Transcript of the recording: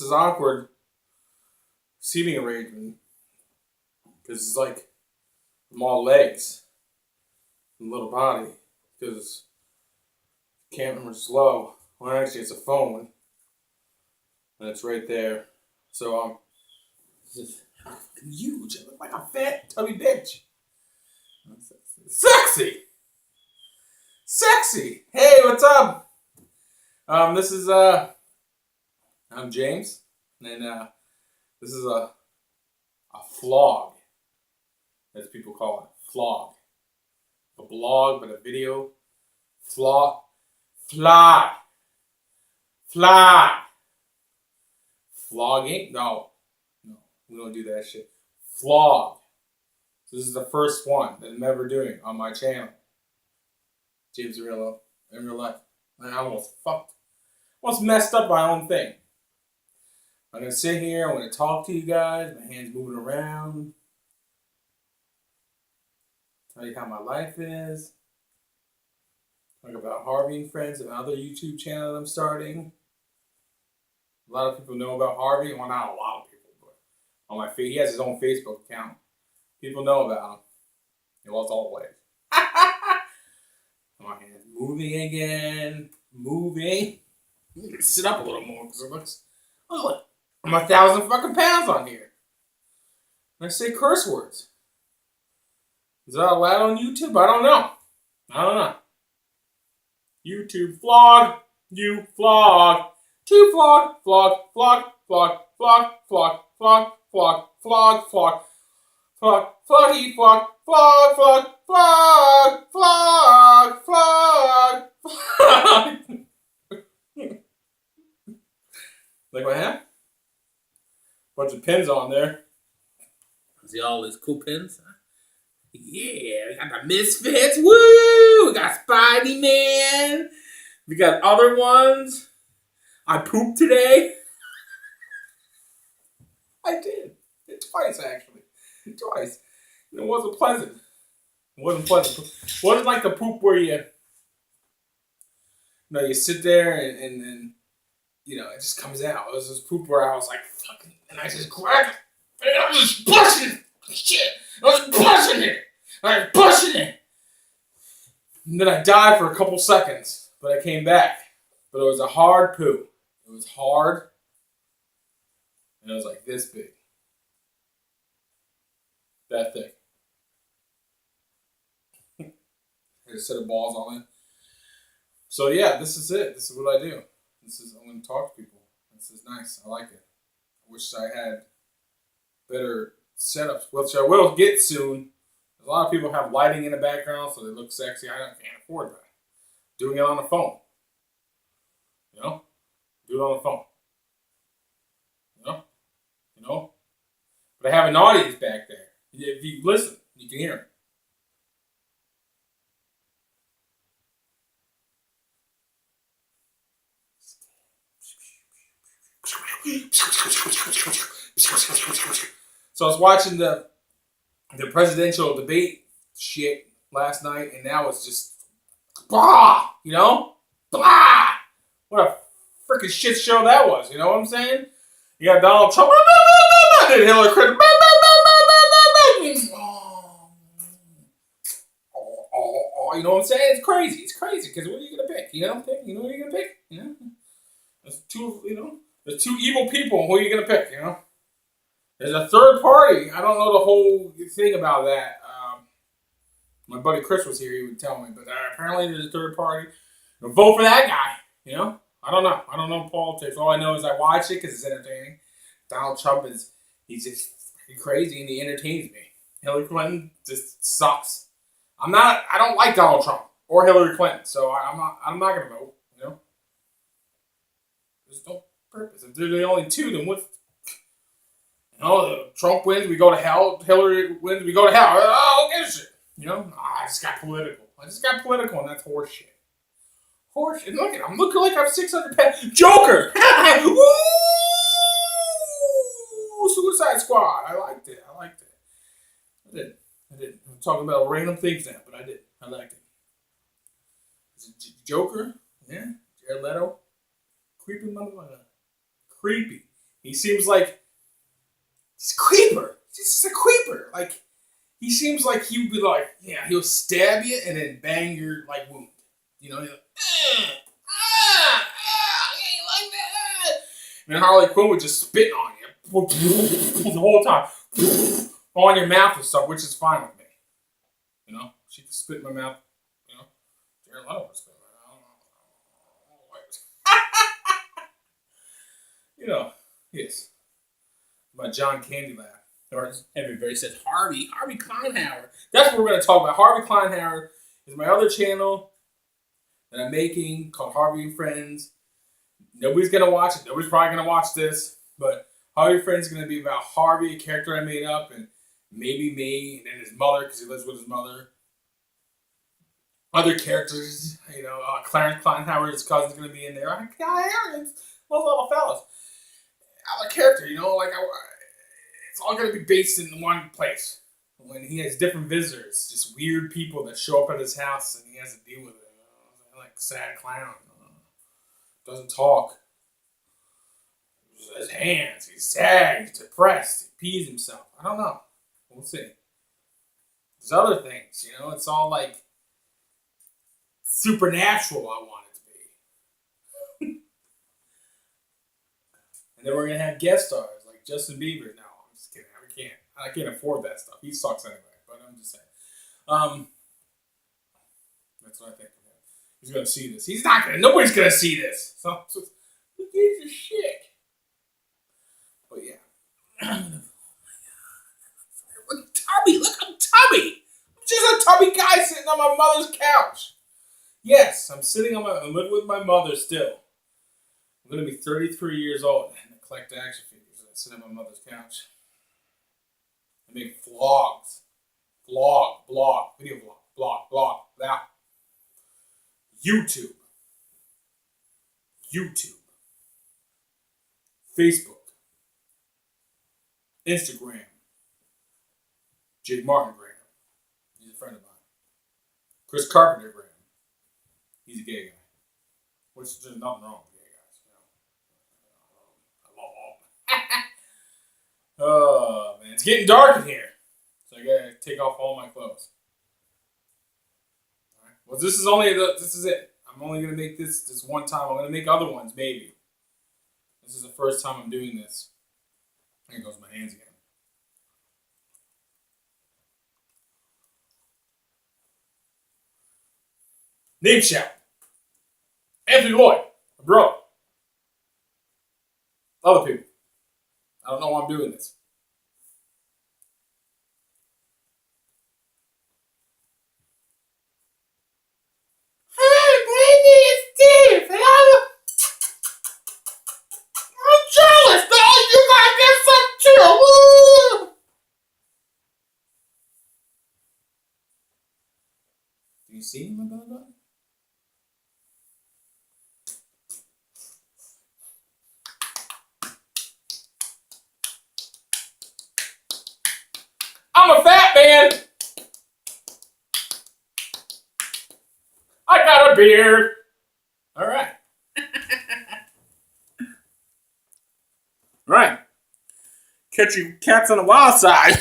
is awkward seating arrangement because it's like I'm all legs and little body because the camera's low. Well, actually, it's a phone and it's right there. So I'm just huge. I look like a fat, tubby bitch. Sexy! Sexy! Hey, what's up? This is, I'm James, and, this is a vlog, as people call it. Vlog. A blog, but a video. Vlog. Fly. Vlogging? No, we don't do that shit. Vlog. So this is the first one that I'm ever doing on my channel. James Arillo, in real life. I almost messed up my own thing. I'm going to sit here, I'm going to talk to you guys, my hands moving around. Tell you how my life is. Talk about Harvey and Friends, another YouTube channel that I'm starting. A lot of people know about Harvey. Well, not a lot of people, but he has his own Facebook account. People know about him. He lost all the legs. My hands moving again. Moving. I'm going to sit up a little more because it looks... Oh, look. I'm 1,000 fucking pounds on here. And I say curse words. Is that allowed on YouTube? I don't know. YouTube vlog. You vlog. To vlog. Vloggy vlog. Like my hat? Bunch of pins on there. See all these cool pins? Yeah, we got the Misfits. Woo! We got Spidey Man. We got other ones. I pooped today. I did. Twice, actually. Twice. It wasn't pleasant. It wasn't like the poop where you sit there and then, it just comes out. It was this poop where I was like, fucking, and I just grabbed it. And I was just pushing it. Shit. I was pushing it. And then I died for a couple seconds, but I came back. But it was a hard poo. It was hard. And it was like this big. That thick. There's a set of balls on it. So yeah, this is it. This is what I do. I'm going to talk to people. This is nice. I like it. I wish I had better setups, which I will get soon. A lot of people have lighting in the background, so they look sexy. I can't afford that. Doing it on the phone. Do it on the phone. But I have an audience back there. If you listen, you can hear it. So I was watching the presidential debate shit last night, and now it's just blah, blah. What a freaking shit show that was. You know what I'm saying? You got Donald Trump, and Hillary Clinton. You know what I'm saying? It's crazy. It's crazy because what are you gonna pick? You know what you're gonna pick. There's there's two evil people. Who are you gonna pick? There's a third party. I don't know the whole thing about that. My buddy Chris was here. He would tell me, but apparently there's a third party. Vote for that guy. I don't know. I don't know politics. All I know is I watch it because it's entertaining. Donald Trump he's just crazy and he entertains me. Hillary Clinton just sucks. I don't like Donald Trump or Hillary Clinton, so I'm not gonna vote. There's no purpose. If they're the only two, then what's Trump wins, we go to hell. Hillary wins, we go to hell. Oh, who gives a shit? I just got political, and that's horse shit. Look at I'm looking like I'm 600 pounds. Joker! Woo! Suicide Squad. I liked it. I did. I'm talking about random things now, but I did. I liked it. Is it Joker? Yeah. Jared Leto. Creepy motherfucker. Creepy. He seems like he's a creeper. He's just a creeper. Like, he seems like he would be like, yeah, he'll stab you and then bang your like wound. You know, he's like, yeah, you like that? And then Harley Quinn would just spit on you the whole time, on your mouth and stuff, which is fine with me. You know, she could spit in my mouth. You know, Jared Leto would spit in my mouth. You know, yes, my John Candyland. Or everybody said Harvey Kleinhauer. That's what we're going to talk about. Harvey Kleinhauer is my other channel that I'm making called Harvey and Friends. Nobody's going to watch it. Nobody's probably going to watch this. But Harvey and Friends is going to be about Harvey, a character I made up, and maybe me, and then his mother, because he lives with his mother. Other characters, you know, Clarence Kleinhauer, his cousin's going to be in there. Those little fellas. Other character, you know, like it's all going to be based in one place. When he has different visitors, just weird people that show up at his house and he has to deal with it. Like sad clown. Doesn't talk. His hands. He's sad. He's depressed. He pees himself. I don't know. We'll see. There's other things, you know. It's all like supernatural. I want it to be. And then we're gonna have guest stars like Justin Bieber. No, I'm just kidding. I can't afford that stuff. He sucks anyway. But I'm just saying. That's what I think of him. He's gonna see this. He's not gonna. Nobody's gonna see this. So who gives a shit? But yeah. Look, Tubby. Look, I'm Tubby. I'm just a tubby guy sitting on my mother's couch. Yes, I'm living with my mother still. I'm gonna be 33 years old and collect action figures. I sit on my mother's couch. I make vlogs. Video vlog. Now, YouTube. Facebook. Instagram. Jake Martin Graham. He's a friend of mine. Chris Carpenter Graham. He's a gay guy. Which there's nothing wrong with gay guys. You know? I love all. Oh man, it's getting dark in here. So I gotta take off all my clothes. Alright. Well, this is it. I'm only gonna make this one time. I'm gonna make other ones, maybe. This is the first time I'm doing this. There goes my hands again. Name shout. Anthony Lloyd, my brother. Other people. I don't know why I'm doing this. Hey, baby, it's Steve. I'm jealous, dog. You gotta get some too. Woo! Do you see my belly button? I'm a fat man. I got a beard. All right. Right. Catch you cats on the wild side.